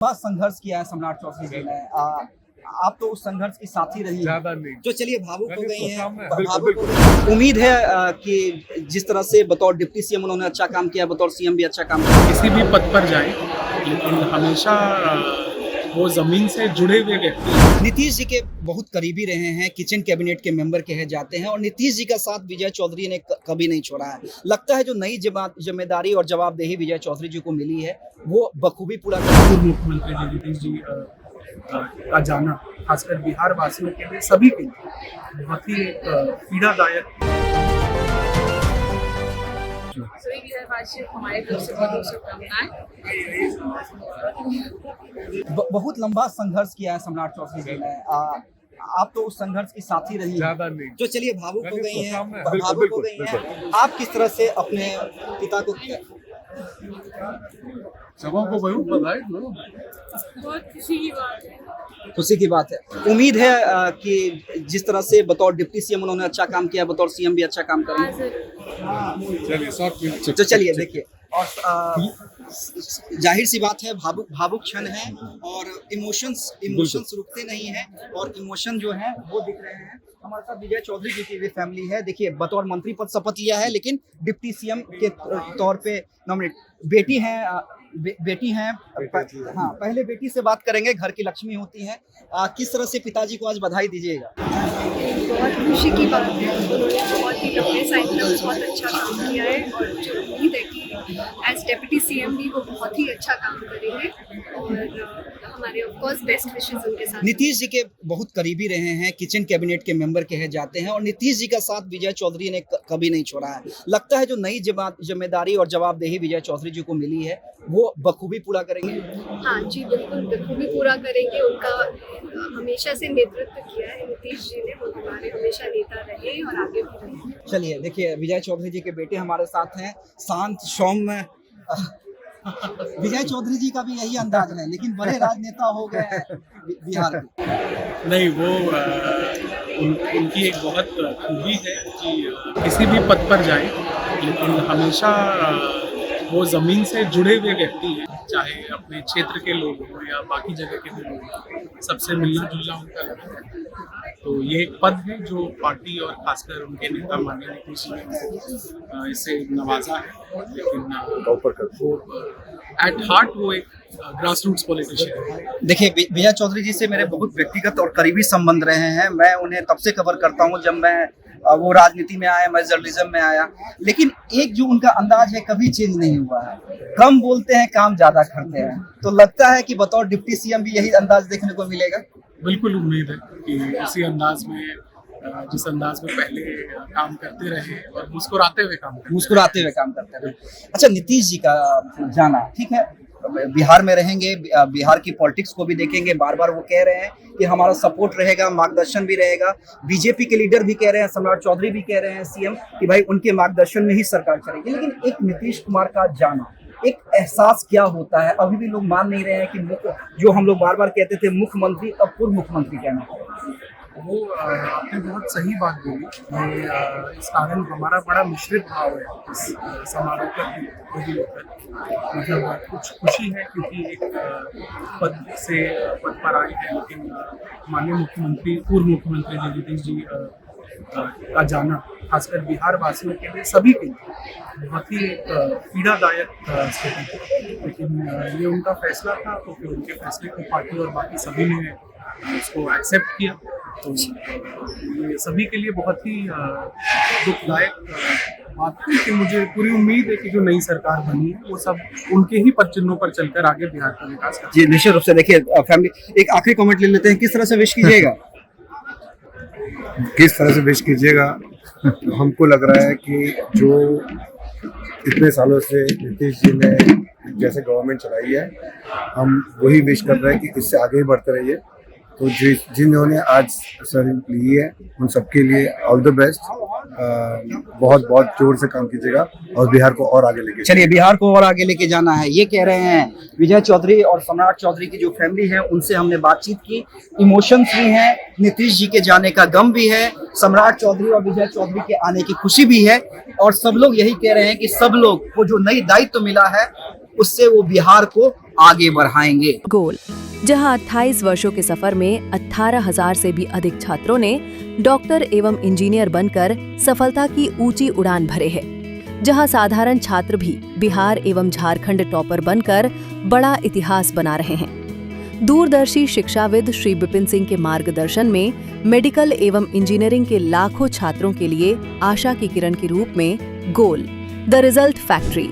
बहुत संघर्ष किया है सम्राट चौधरी जी ने। आप तो उस संघर्ष की साथी रही ज्यादा नहीं। जो चलिए भावुक हो गई हैं। बिल्कुल। उम्मीद है कि जिस तरह से बतौर डिप्टी सीएम उन्होंने अच्छा काम किया, बतौर सीएम भी अच्छा काम किया। किसी भी पद पर जाए लेकिन हमेशा वो जमीन से जुड़े हुए व्यक्ति। नीतीश जी के बहुत करीबी रहे हैं, किचन कैबिनेट के मेंबर कहे जाते हैं और नीतीश जी का साथ विजय चौधरी ने कभी नहीं छोड़ा है। लगता है जो नई जिम्मेदारी और जवाबदेही विजय चौधरी जी को मिली है वो बखूबी पूरा पूर्व मुख्यमंत्री जगदीश जी का जाना खासकर बिहार वासियों के लिए, सभी के लिए बहुत ही पीड़ादायक। हमारे तरफ से बहुत शुभकामनाएं। बहुत लंबा संघर्ष किया है सम्राट चौधरी जी ने। आप तो उस संघर्ष की साथी रही ज्यादा नहीं। जो चलिए भावुक हो गई हैं। भावुक हो गई हैं। आप किस तरह से अपने पिता को सबों को बधाई दो। बहुत खुशी की बात है। खुशी की बात है। उम्मीद है कि जिस तरह से बतौर डिप्टी सीएम उन्होंने अच्छा काम किया, बतौर सीएम भी अच्छा काम करेंगे। चलिए तो चलिए देखिए, और जाहिर सी बात है भावुक क्षण है और इमोशंस रुकते नहीं हैं और इमोशन जो है वो दिख रहे हैं। हमारे साथ विजय चौधरी जी की भी फैमिली है। देखिए बतौर मंत्री पद शपथ लिया है लेकिन डिप्टी सीएम के तौर पे नॉमिनेट बेटी हैं। हाँ, पहले बेटी से बात करेंगे, घर की लक्ष्मी होती हैं। किस तरह से पिताजी को आज बधाई दीजिएगा? बहुत खुशी की बात है। उन्होंने बहुत ही लंबे साइकिल में बहुत अच्छा काम किया है और जो उम्मीद है कि एज डेप्यूटी सीएम भी वो बहुत ही अच्छा काम करेंगे और हमारे ऑफ कोर्स बेस्ट विशेस उनके साथ। नीतीश जी के बहुत करीबी रहे हैं, किचन कैबिनेट के मेंबर कहे जाते हैं और नीतीश जी का साथ विजय चौधरी ने कभी नहीं छोड़ा है। लगता है जो नई जिम्मेदारी और जवाबदेही विजय चौधरी जी को मिली है वो बखूबी पूरा करेंगे। हाँ जी, बिल्कुल बखूबी पूरा करेंगे। उनका हमेशा से नेतृत्व किया है नीतीश जी ने, वो हमारे हमेशा नेता रहे और आगे भी रहेंगे। चलिए देखिए, विजय चौधरी जी के बेटे हमारे साथ हैं, शांत सौम्य। विजय चौधरी जी का भी यही अंदाज है लेकिन बड़े राजनेता हो गए हैं बिहार के। नहीं, वो उनकी एक बहुत खूबी है कि किसी भी पद पर जाए लेकिन हमेशा वो जमीन से जुड़े हुए व्यक्ति हैं, चाहे अपने क्षेत्र के लोग हों या बाकी जगह के भी लोग हों, सबसे मिलना जुलना उनका लगता है। तो ये एक पद है जो पार्टी और खासकर उनके नेता माननीय नीतीश जी ने इससे नवाजा है। लेकिन वो एट हार्ट वो एक ग्रास रूट्स पॉलिटिशियन है। देखिए विजय चौधरी जी से मेरे बहुत व्यक्तिगत और करीबी संबंध रहे हैं। मैं उन्हें तब से कवर करता हूं जब मैं वो राजनीति में आया, मैं जर्नलिज्म में आया। लेकिन एक जो उनका अंदाज है कभी चेंज नहीं हुआ है। कम बोलते हैं, काम ज्यादा करते हैं। तो लगता है कि बतौर डिप्टी सीएम भी यही अंदाज देखने को मिलेगा। बिल्कुल उम्मीद है कि इसी अंदाज में, जिस अंदाज में पहले काम करते रहे और मुस्कुराते हुए काम करते रहे। अच्छा, नीतीश जी का जाना ठीक है, बिहार में रहेंगे, बिहार की पॉलिटिक्स को भी देखेंगे। बार बार वो कह रहे हैं कि हमारा सपोर्ट रहेगा, मार्गदर्शन भी रहेगा। बीजेपी के लीडर भी कह रहे हैं, सम्राट चौधरी भी कह रहे हैं सीएम कि भाई उनके मार्गदर्शन में ही सरकार चलेगी। लेकिन एक नीतीश कुमार का जाना, एक एहसास क्या होता है? अभी भी लोग मान नहीं रहे हैं कि जो हम लोग बार बार कहते थे मुख्यमंत्री, अब पूर्व मुख्यमंत्री कहना है। वो आपने बहुत सही बात बोली। ये इस कारण हमारा बड़ा मिश्रित भाव है इस समारोह को लेकर। मतलब कुछ खुशी है क्योंकि एक पद पर आए हैं, लेकिन माननीय मुख्यमंत्री, पूर्व मुख्यमंत्री जगदीश जी का जाना खासकर बिहार वासियों के लिए, सभी के लिए बहुत ही पीड़ादायक स्थिति थी। लेकिन ये उनका फैसला था तो फिर उनके फैसले को पार्टी और बाकी सभी ने उसको एक्सेप्ट किया। तो ये सभी के लिए बहुत ही दुखदायक बात है। लेकिन मुझे पूरी उम्मीद है कि जो नई सरकार बनी है वो सब उनके ही पद चिन्हों पर चलकर आगे बिहार का विकास करें। जी निश्चित रूप से। देखिए फैमिली, एक आखिरी कमेंट ले लेते हैं, किस तरह से विश कीजिएगा? किस तरह से विश कीजिएगा? हमको लग रहा है कि जो इतने सालों से नीतीश जी ने जैसे गवर्नमेंट चलाई है, हम वही विश कर रहे हैं कि इससे आगे ही बढ़ते रहिए। तो जिन्होंने आज सर्विस ली है उन सबके लिए ऑल द बेस्ट। बहुत बहुत जोर से काम कीजिएगा और बिहार को और आगे लेके चलिए, बिहार को और आगे लेके जाना है, ये कह रहे हैं विजय चौधरी। और सम्राट चौधरी की जो फैमिली है उनसे हमने बातचीत की। इमोशंस भी हैं, नीतीश जी के जाने का गम भी है, सम्राट चौधरी और विजय चौधरी के आने की खुशी भी है। और सब लोग यही कह रहे हैं कि सब लोग को जो नई दायित्व मिला है उससे वो बिहार को आगे बढ़ाएंगे। गोल, जहां 28 वर्षों के सफर में 18,000 से भी अधिक छात्रों ने डॉक्टर एवं इंजीनियर बनकर सफलता की ऊंची उड़ान भरे है, जहां साधारण छात्र भी बिहार एवं झारखंड टॉपर बनकर बड़ा इतिहास बना रहे हैं। दूरदर्शी शिक्षाविद श्री विपिन सिंह के मार्गदर्शन में मेडिकल एवं इंजीनियरिंग के लाखों छात्रों के लिए आशा की किरण के रूप में गोल, द रिजल्ट फैक्ट्री